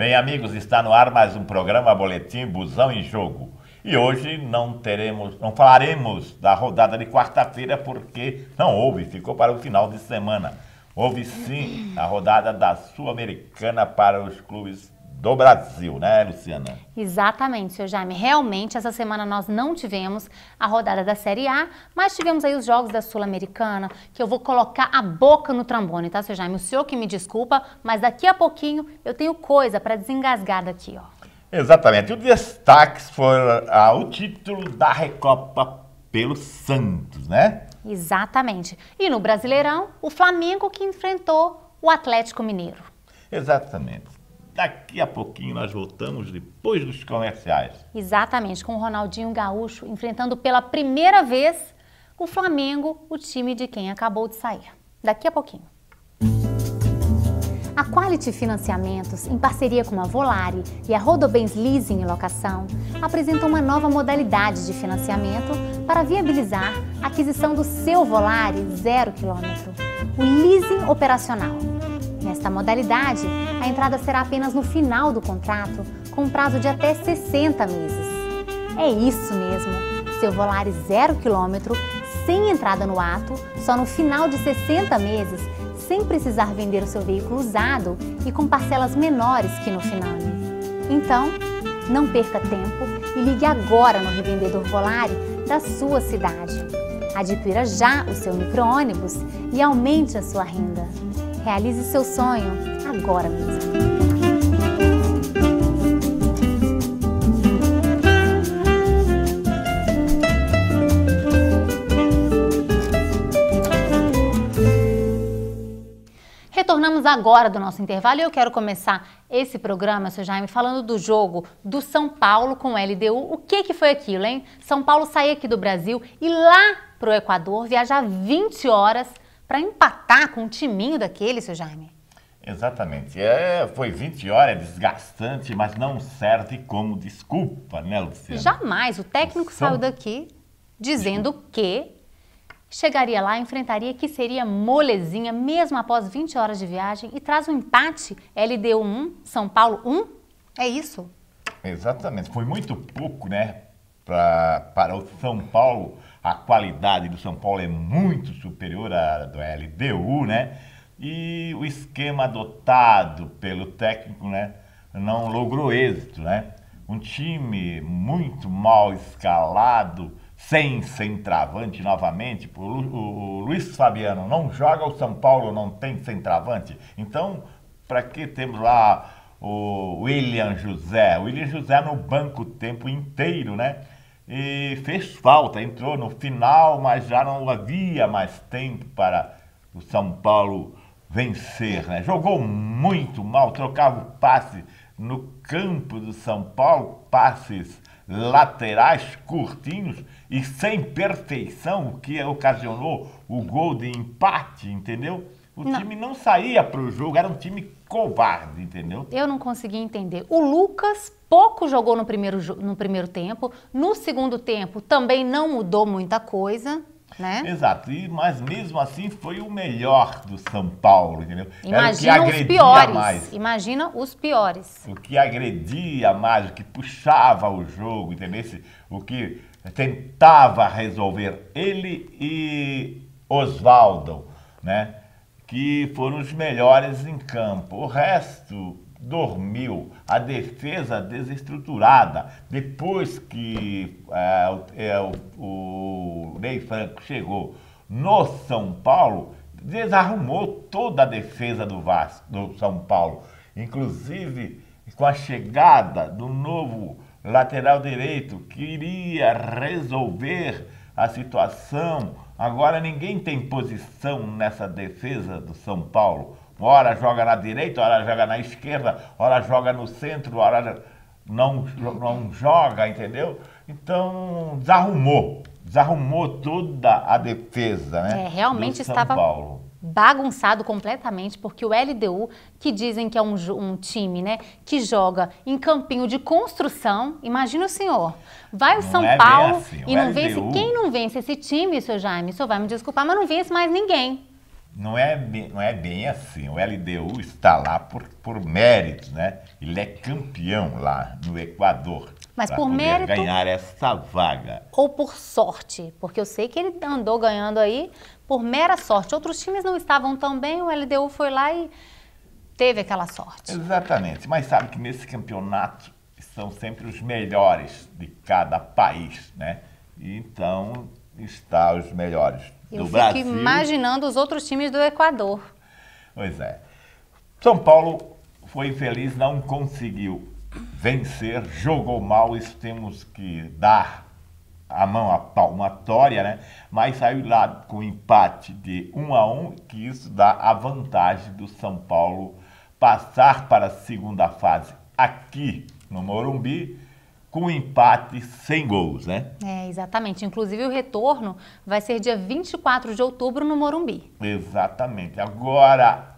Bem, amigos, está no ar mais um programa Boletim Busão em Jogo. E hoje não falaremos da rodada de quarta-feira porque não houve, ficou para o final de semana. Houve sim a rodada da Sul-Americana para os clubes do Brasil, né, Luciana? Exatamente, seu Jaime. Realmente, essa semana nós não tivemos a rodada da Série A, mas tivemos aí os jogos da Sul-Americana, que eu vou colocar a boca no trombone, tá, seu Jaime? O senhor que me desculpa, mas daqui a pouquinho eu tenho coisa para desengasgar daqui, ó. Exatamente. O destaque foi o título da Recopa pelo Santos, né? Exatamente. E no Brasileirão, o Flamengo que enfrentou o Atlético Mineiro. Exatamente. Daqui a pouquinho nós voltamos depois dos comerciais. Exatamente, com o Ronaldinho Gaúcho enfrentando pela primeira vez o Flamengo, o time de quem acabou de sair. Daqui a pouquinho. A Quality Financiamentos, em parceria com a Volare e a Rodobens Leasing e Locação, apresentam uma nova modalidade de financiamento para viabilizar a aquisição do seu Volare 0 km, o leasing operacional. Nesta modalidade, a entrada será apenas no final do contrato, com um prazo de até 60 meses. É isso mesmo, seu Volare 0 km, sem entrada no ato, só no final de 60 meses, sem precisar vender o seu veículo usado e com parcelas menores que no Finame. Então, não perca tempo e ligue agora no revendedor Volare da sua cidade. Adquira já o seu micro-ônibus e aumente a sua renda. Realize seu sonho agora mesmo. Retornamos agora do nosso intervalo e eu quero começar esse programa, seu Jaime, falando do jogo do São Paulo com o LDU. O que foi aquilo, hein? São Paulo sair aqui do Brasil e lá para o Equador, viajar 20 horas para empatar com um timinho daquele, seu Jaime. Exatamente. Foi 20 horas, é desgastante, mas não serve como desculpa, né, Luciana? Jamais. O técnico saiu daqui dizendo que chegaria lá, enfrentaria que seria molezinha, mesmo após 20 horas de viagem, e traz um empate, LDU 1, São Paulo 1. É isso? Exatamente. Foi muito pouco, né, para o São Paulo. A qualidade do São Paulo é muito superior à do LDU, né? E o esquema adotado pelo técnico, né, não logrou êxito, né? Um time muito mal escalado, sem centroavante novamente. O Luiz Fabiano não joga, o São Paulo não tem centroavante. Então, para que temos lá o William José? O William José no banco o tempo inteiro, né? E fez falta, entrou no final, mas já não havia mais tempo para o São Paulo vencer, né? Jogou muito mal, trocava o passe no campo do São Paulo, passes laterais curtinhos e sem perfeição, o que ocasionou o gol de empate, entendeu? O time não saía para o jogo, era um time covarde, entendeu? Eu não consegui entender. O Lucas pouco jogou no primeiro tempo, no segundo tempo também não mudou muita coisa, né? Exato, mas mesmo assim foi o melhor do São Paulo, entendeu? Imagina os piores, mais. Imagina os piores. O que agredia mais, o que puxava o jogo, entendeu? O que tentava resolver ele e Osvaldo, né? Que foram os melhores em campo. O resto dormiu, a defesa desestruturada. Depois que o Ney Franco chegou no São Paulo, desarrumou toda a defesa do São Paulo. Inclusive, com a chegada do novo lateral direito, que iria resolver a situação. Agora ninguém tem posição nessa defesa do São Paulo. Ora joga na direita, ora joga na esquerda, ora joga no centro, ora não joga, entendeu? Então desarrumou toda a defesa, né? Realmente estava bagunçado completamente, porque o LDU, que dizem que é um time, né, que joga em campinho de construção, imagina o senhor, vai o São Paulo e não vence, quem não vence esse time, seu Jaime, o senhor vai me desculpar, mas não vence mais ninguém. não é bem assim. O LDU está lá por mérito, né? Ele é campeão lá no Equador. Mas por mérito ganhar essa vaga. Ou por sorte? Porque eu sei que ele andou ganhando aí por mera sorte. Outros times não estavam tão bem, o LDU foi lá e teve aquela sorte. Exatamente. Mas sabe que nesse campeonato são sempre os melhores de cada país, né? E então está os melhores do Brasil. Eu fico imaginando os outros times do Equador. Pois é. São Paulo foi infeliz, não conseguiu vencer, jogou mal, isso temos que dar a mão à palmatória, né? Mas saiu lá com empate de 1-1, que isso dá a vantagem do São Paulo passar para a segunda fase aqui no Morumbi, com empate sem gols, né? É, exatamente. Inclusive o retorno vai ser dia 24 de outubro no Morumbi. Exatamente. Agora,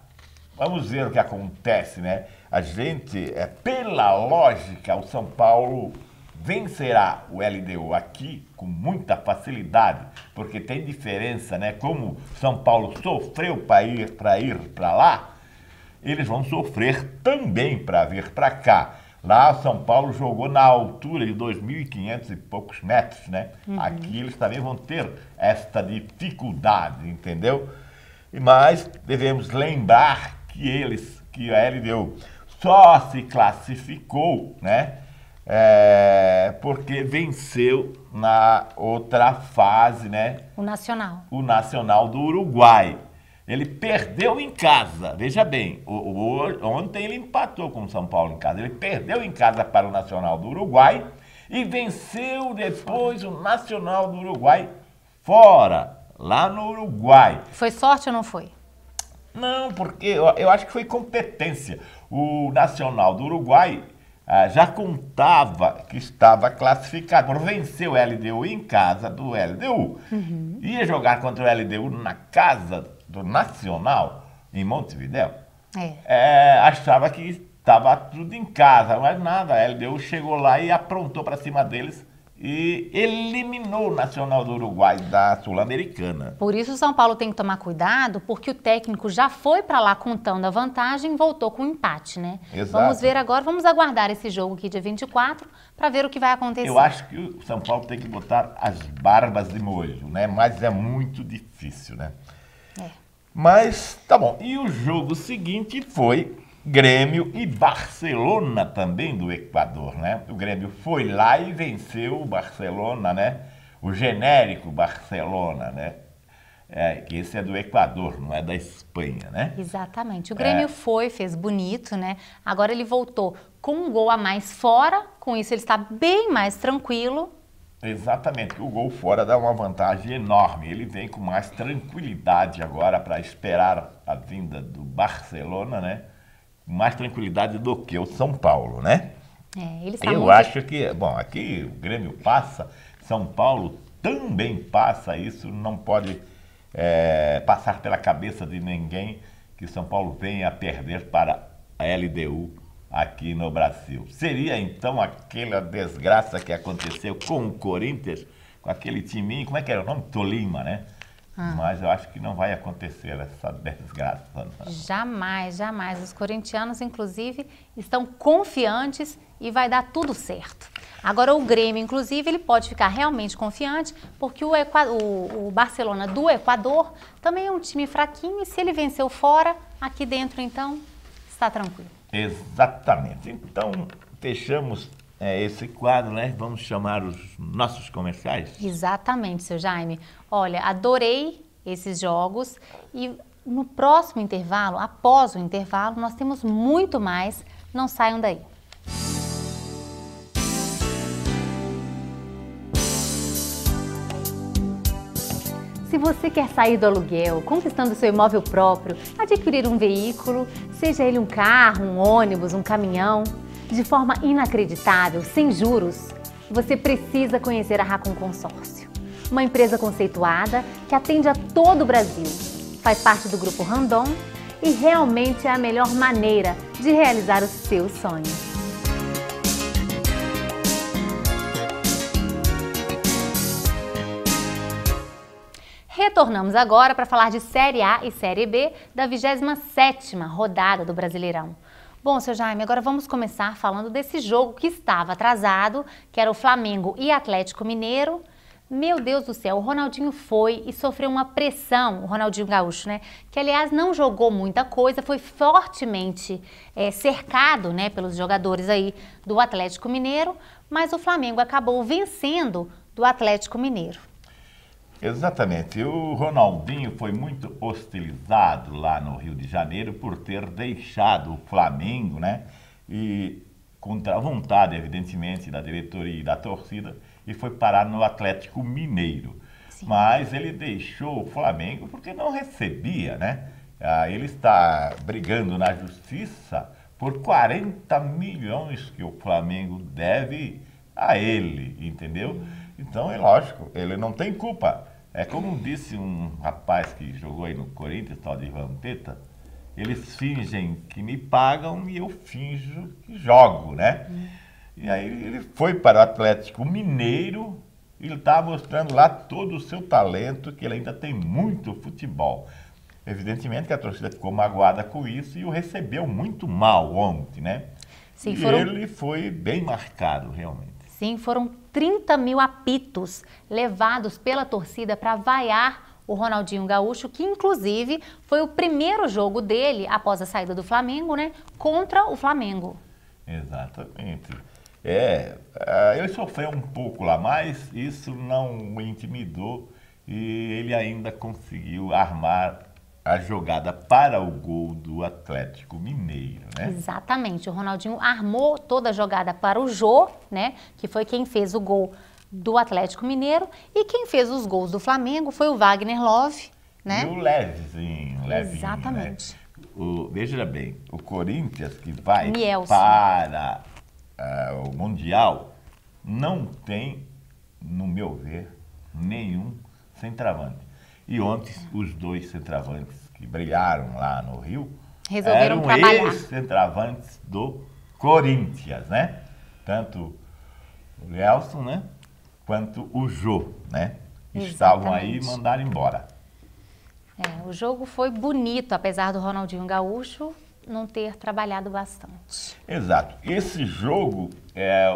vamos ver o que acontece, né? A gente, pela lógica, o São Paulo vencerá o LDU aqui com muita facilidade, porque tem diferença, né? Como São Paulo sofreu para ir para lá, eles vão sofrer também para vir para cá. Lá, São Paulo jogou na altura de 2.500 e poucos metros, né? Aqui eles também vão ter esta dificuldade, entendeu? Mas devemos lembrar que a LDU só se classificou, né? Porque venceu na outra fase, né? O Nacional. O Nacional do Uruguai. Ele perdeu em casa, veja bem, ontem ele empatou com o São Paulo em casa. Ele perdeu em casa para o Nacional do Uruguai e venceu depois o Nacional do Uruguai fora, lá no Uruguai. Foi sorte ou não foi? Não, porque eu acho que foi competência. O Nacional do Uruguai já contava que estava classificado, por vencer o LDU em casa do LDU. Ia jogar contra o LDU na casa do Nacional, em Montevidéu. Achava que estava tudo em casa, mas nada. A LDU chegou lá e aprontou para cima deles e eliminou o Nacional do Uruguai da Sul-Americana. Por isso o São Paulo tem que tomar cuidado, porque o técnico já foi para lá contando a vantagem e voltou com um empate, né? Exato. Vamos ver agora, vamos aguardar esse jogo aqui dia 24 para ver o que vai acontecer. Eu acho que o São Paulo tem que botar as barbas de molho, né? Mas é muito difícil, né? Mas, tá bom. E o jogo seguinte foi Grêmio e Barcelona também do Equador, né? O Grêmio foi lá e venceu o Barcelona, né? O genérico Barcelona, né? Que esse é do Equador, não é da Espanha, né? Exatamente. O Grêmio fez bonito, né? Agora ele voltou com um gol a mais fora, com isso ele está bem mais tranquilo. Exatamente, o gol fora dá uma vantagem enorme. Ele vem com mais tranquilidade agora para esperar a vinda do Barcelona, né? Mais tranquilidade do que o São Paulo, né? Eu acho que, bom, aqui o Grêmio passa, São Paulo também passa, isso não pode passar pela cabeça de ninguém que São Paulo venha a perder para a LDU aqui no Brasil. Seria então aquela desgraça que aconteceu com o Corinthians, com aquele timinho, como é que era o nome? Tolima, né? Mas eu acho que não vai acontecer essa desgraça. Não. Jamais, jamais. Os corintianos, inclusive, estão confiantes e vai dar tudo certo. Agora o Grêmio, inclusive, ele pode ficar realmente confiante, porque o Barcelona do Equador também é um time fraquinho e se ele venceu fora, aqui dentro, então, está tranquilo. Exatamente. Então, fechamos esse quadro, né? Vamos chamar os nossos comerciais? Exatamente, seu Jaime. Olha, adorei esses jogos e no próximo intervalo, após o intervalo, nós temos muito mais. Não saiam daí. Se você quer sair do aluguel, conquistando seu imóvel próprio, adquirir um veículo, seja ele um carro, um ônibus, um caminhão, de forma inacreditável, sem juros, você precisa conhecer a Racon Consórcio. Uma empresa conceituada que atende a todo o Brasil, faz parte do Grupo Randon e realmente é a melhor maneira de realizar os seus sonhos. Retornamos agora para falar de Série A e Série B da 27ª rodada do Brasileirão. Bom, seu Jaime, agora vamos começar falando desse jogo que estava atrasado, que era o Flamengo e Atlético Mineiro. Meu Deus do céu, o Ronaldinho foi e sofreu uma pressão, o Ronaldinho Gaúcho, né? Que, aliás, não jogou muita coisa, foi fortemente cercado, né, pelos jogadores aí do Atlético Mineiro, mas o Flamengo acabou vencendo do Atlético Mineiro. Exatamente. O Ronaldinho foi muito hostilizado lá no Rio de Janeiro por ter deixado o Flamengo, né? E contra a vontade, evidentemente, da diretoria e da torcida, e foi parar no Atlético Mineiro. Sim. Mas ele deixou o Flamengo porque não recebia, né? Ele está brigando na justiça por 40 milhões que o Flamengo deve a ele, entendeu? Então, é lógico, ele não tem culpa. É como disse um rapaz que jogou aí no Corinthians, tal de Vampeta, eles fingem que me pagam e eu finjo que jogo, né? E aí ele foi para o Atlético Mineiro e ele está mostrando lá todo o seu talento, que ele ainda tem muito futebol. Evidentemente que a torcida ficou magoada com isso e o recebeu muito mal ontem, né? Sim, e ele foi bem marcado, realmente. Sim, foram 30 mil apitos levados pela torcida para vaiar o Ronaldinho Gaúcho, que inclusive foi o primeiro jogo dele após a saída do Flamengo, né? Contra o Flamengo. Exatamente. Ele sofreu um pouco lá, mas isso não o intimidou e ele ainda conseguiu armar a jogada para o gol do Atlético Mineiro, né? Exatamente, o Ronaldinho armou toda a jogada para o Jô, né? Que foi quem fez o gol do Atlético Mineiro, e quem fez os gols do Flamengo foi o Wagner Love, né? E o Levezinho, exatamente. Né? Veja bem, o Corinthians que vai Nielsen. para o Mundial não tem, no meu ver, nenhum centroavante. E ontem os dois centroavantes que brilharam lá no Rio resolveram eram trabalhar. ex-centroavantes do Corinthians, né? Tanto o Nelson, né? Quanto o Jô, né? Estavam aí e mandaram embora. O jogo foi bonito, apesar do Ronaldinho Gaúcho não ter trabalhado bastante. Exato. Esse jogo,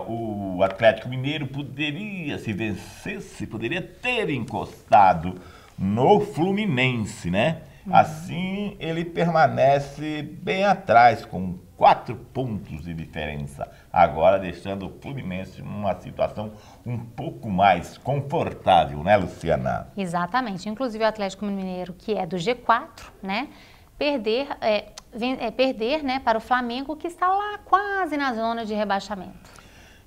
o Atlético Mineiro poderia, se vencesse, poderia ter encostado no Fluminense, né? Assim, ele permanece bem atrás, com 4 pontos de diferença. Agora, deixando o Fluminense numa situação um pouco mais confortável, né, Luciana? Exatamente. Inclusive, o Atlético Mineiro, que é do G4, né? Perder, né, para o Flamengo, que está lá quase na zona de rebaixamento.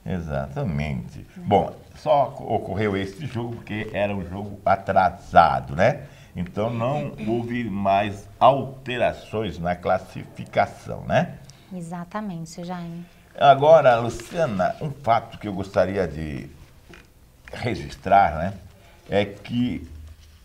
Exatamente. Bom, só ocorreu esse jogo porque era um jogo atrasado, né? Então não houve mais alterações na classificação, né? Exatamente, seu Jaime. Agora, Luciana, um fato que eu gostaria de registrar, né? É que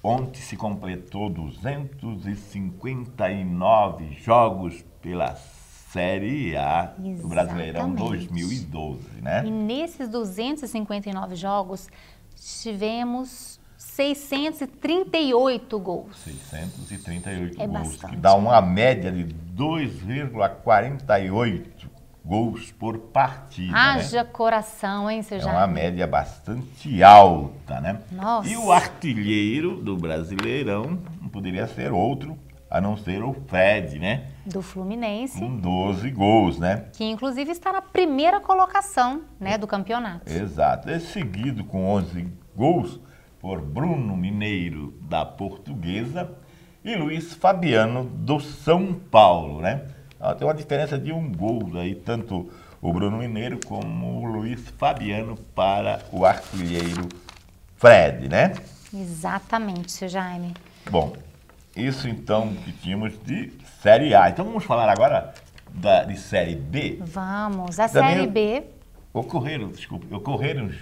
ontem se completou 259 jogos pela Série A do Brasileirão 2012, né? E nesses 259 jogos, tivemos 638 gols. 638 gols, bastante, que dá uma média de 2,48 gols por partida. Haja, né? Coração, hein, seu Jaime? É uma média bastante alta, né? Nossa. E o artilheiro do Brasileirão não poderia ser outro, a não ser o Fred, né? Do Fluminense. Com 12 gols, né? Que inclusive está na primeira colocação, né, do campeonato. Exato. É seguido com 11 gols por Bruno Mineiro, da Portuguesa, e Luiz Fabiano, do São Paulo, né? Tem uma diferença de 1 gol aí, tanto o Bruno Mineiro como o Luiz Fabiano para o artilheiro Fred, né? Exatamente, seu Jaime. Bom, isso então que tínhamos de Série A. Então vamos falar agora de Série B? Vamos, a Série B. Ocorreram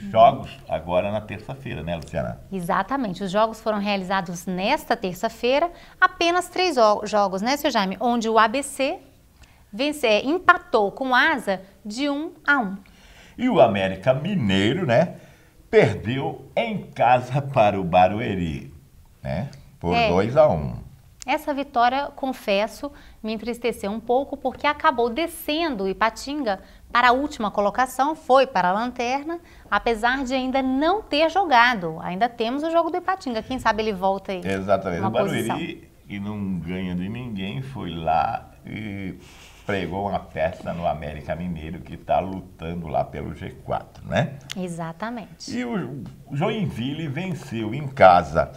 jogos agora na terça-feira, né, Luciana? Exatamente, os jogos foram realizados nesta terça-feira, apenas 3 jogos, né, seu Jaime? Onde o ABC empatou com o Asa de 1-1. E o América Mineiro, né, perdeu em casa para o Barueri, né? Por 2-1. Essa vitória, confesso, me entristeceu um pouco porque acabou descendo o Ipatinga para a última colocação, foi para a lanterna, apesar de ainda não ter jogado. Ainda temos o jogo do Ipatinga, quem sabe ele volta aí. Exatamente. O Barueri, e não ganha de ninguém, foi lá e pregou uma peça no América Mineiro, que está lutando lá pelo G4, né? Exatamente. E o Joinville venceu em casa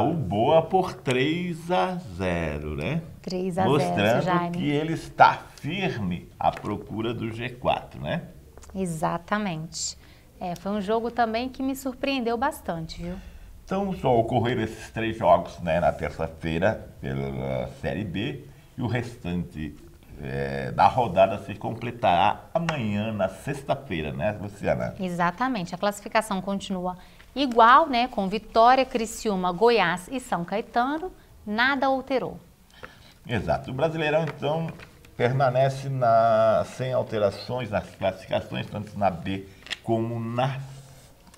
o Boa por 3-0, né? 3-0, mostrando Jaime. que ele está firme à procura do G4, né? Exatamente. Foi um jogo também que me surpreendeu bastante, viu? Então, só ocorreram esses 3 jogos, né, na terça-feira pela Série B, e o restante da rodada se completará amanhã, na sexta-feira, né, Luciana? Exatamente. A classificação continua igual, né, com Vitória, Criciúma, Goiás e São Caetano, nada alterou. Exato. O Brasileirão, então, permanece sem alterações nas classificações, tanto na B como na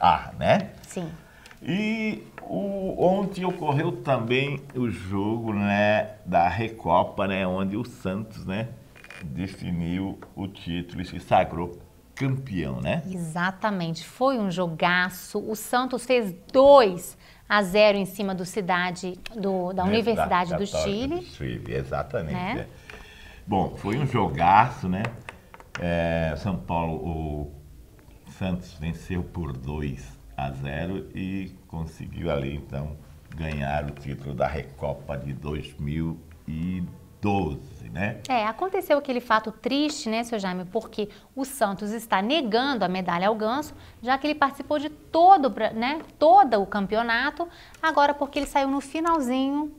A, né? Sim. E ontem ocorreu também o jogo, né, da Recopa, né, onde o Santos, né, definiu o título e se sagrou campeão, né? Exatamente, foi um jogaço. O Santos fez 2-0 em cima da Universidade do Chile. Exatamente. Né? Bom, foi um jogaço, né? São Paulo, o Santos venceu por 2-0 e conseguiu ali, então, ganhar o título da Recopa de 2012, né? Aconteceu aquele fato triste, né, seu Jaime, porque o Santos está negando a medalha ao Ganso, já que ele participou de todo o campeonato, agora porque ele saiu no finalzinho,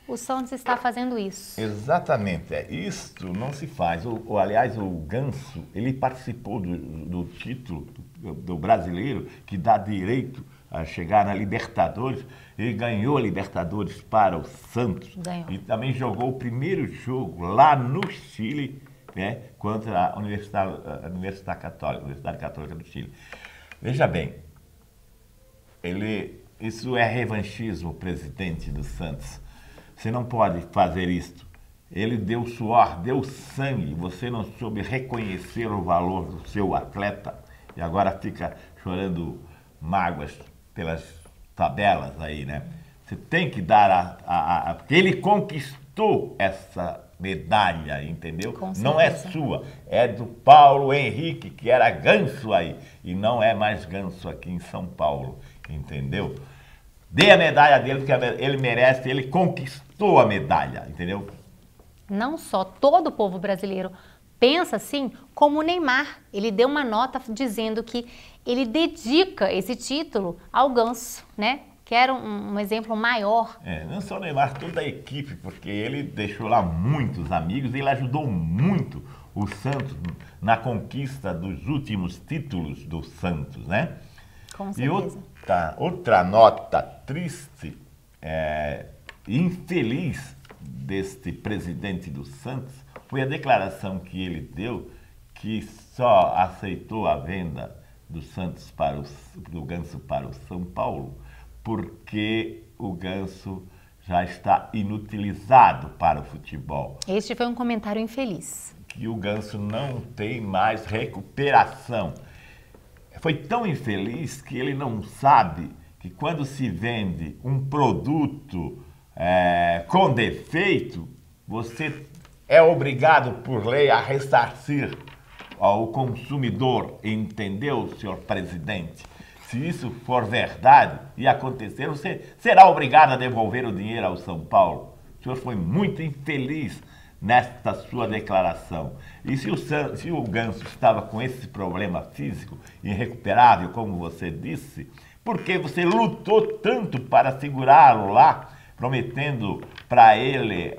o Santos está fazendo isso. Exatamente, isto não se faz. Aliás, o Ganso, ele participou do título do brasileiro, que dá direito a chegar na Libertadores. Ele ganhou a Libertadores para o Santos. Ganhou. E também jogou o primeiro jogo lá no Chile, né, contra a Universidade Católica do Chile. Veja bem, isso é revanchismo, presidente do Santos. Você não pode fazer isto. Ele deu suor, deu sangue, você não soube reconhecer o valor do seu atleta e agora fica chorando mágoas pelas tabelas aí, né? Você tem que dar porque ele conquistou essa medalha, entendeu? Não é sua, é do Paulo Henrique, que era Ganso aí, e não é mais Ganso aqui em São Paulo, entendeu? Dê a medalha dele, porque ele merece, ele conquistou a medalha, entendeu? Não só todo o povo brasileiro pensa assim, como o Neymar. Ele deu uma nota dizendo que ele dedica esse título ao Ganso, né? Que era um exemplo maior. Não só o Neymar, toda a equipe, porque ele deixou lá muitos amigos, ele ajudou muito o Santos na conquista dos últimos títulos do Santos, né? Com certeza. E outra nota triste, infeliz deste presidente do Santos, foi a declaração que ele deu, que só aceitou a venda do Santos do Ganso para o São Paulo, porque o Ganso já está inutilizado para o futebol. Este foi um comentário infeliz. Que o Ganso não tem mais recuperação. Foi tão infeliz que ele não sabe que quando se vende um produto com defeito, você é obrigado por lei a ressarcir ao consumidor, entendeu, senhor presidente? Se isso for verdade e acontecer, você será obrigado a devolver o dinheiro ao São Paulo. O senhor foi muito infeliz nesta sua declaração. E se o Ganso estava com esse problema físico irrecuperável, como você disse, por que você lutou tanto para segurá-lo lá, prometendo para ele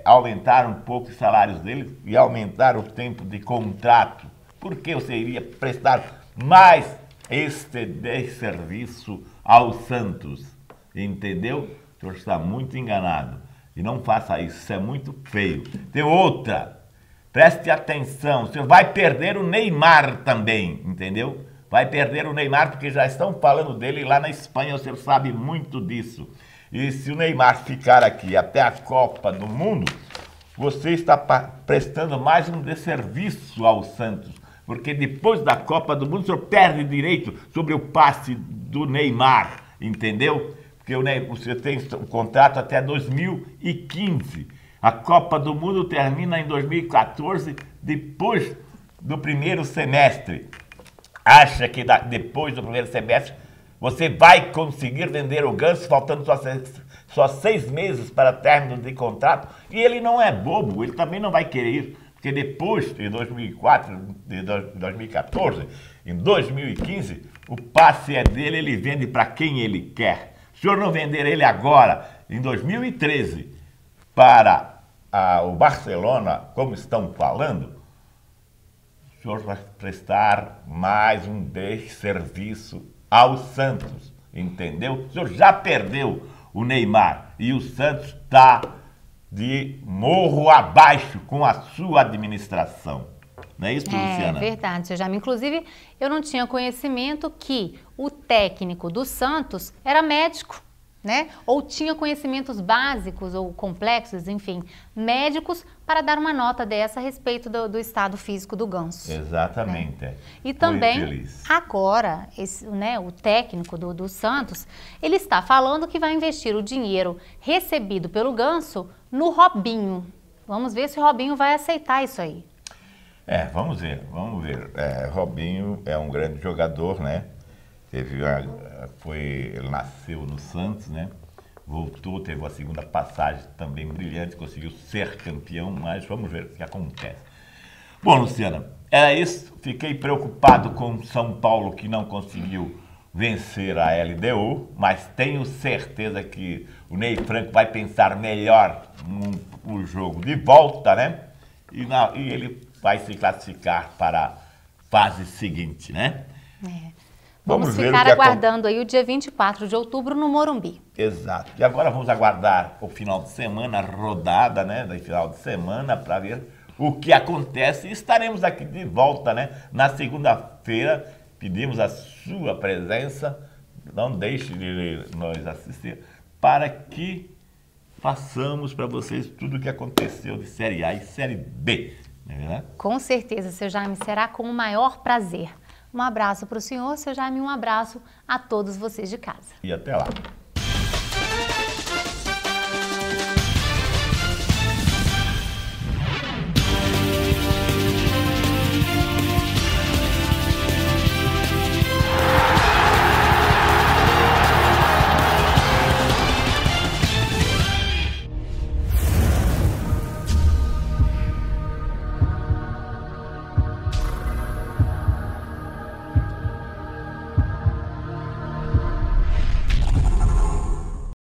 aumentar um pouco os salários dele e aumentar o tempo de contrato? Por que você iria prestar mais este desserviço ao Santos? Entendeu? O senhor está muito enganado. E não faça isso, isso é muito feio. Tem outra, preste atenção, o senhor vai perder o Neymar também, entendeu? Vai perder o Neymar porque já estão falando dele lá na Espanha, o senhor sabe muito disso. E se o Neymar ficar aqui até a Copa do Mundo, você está prestando mais um desserviço ao Santos. Porque depois da Copa do Mundo, o senhor perde direito sobre o passe do Neymar, entendeu? Porque você tem um contrato até 2015. A Copa do Mundo termina em 2014, depois do primeiro semestre. Acha que depois do primeiro semestre você vai conseguir vender o Ganso, faltando só 6 meses para término de contrato? E ele não é bobo, ele também não vai querer isso, porque depois de 2004, de 2014, em 2015, o passe é dele, ele vende para quem ele quer. Se o senhor não vender ele agora, em 2013, para o Barcelona, como estão falando, o senhor vai prestar mais um desserviço ao Santos, entendeu? O senhor já perdeu o Neymar e o Santos está de morro abaixo com a sua administração. Não é isso, Luciana? É verdade, seu Jaime. Inclusive, eu não tinha conhecimento que o técnico do Santos era médico, né? Ou tinha conhecimentos básicos ou complexos, enfim, médicos, para dar uma nota dessa a respeito do estado físico do Ganso. Exatamente. Né? E também, agora, o técnico do Santos, ele está falando que vai investir o dinheiro recebido pelo Ganso no Robinho. Vamos ver se o Robinho vai aceitar isso aí. Vamos ver. Robinho é um grande jogador, né? Ele nasceu no Santos, né? Voltou, teve uma segunda passagem também brilhante, conseguiu ser campeão, mas vamos ver o que acontece. Bom, Luciana, era isso. Fiquei preocupado com São Paulo, que não conseguiu vencer a LDU, mas tenho certeza que o Ney Franco vai pensar melhor no jogo de volta, né? E ele vai se classificar para a fase seguinte, né? Vamos ficar aguardando aí o dia 24 de outubro no Morumbi. Exato. E agora vamos aguardar o final de semana, a rodada, né, do final de semana, para ver o que acontece. E estaremos aqui de volta, né, na segunda-feira. Pedimos a sua presença, não deixe de nos assistir, para que façamos para vocês tudo o que aconteceu de Série A e Série B. Não é verdade? Com certeza, seu Jaime, será com o maior prazer. Um abraço para o senhor, seu Jaime, um abraço a todos vocês de casa. E até lá.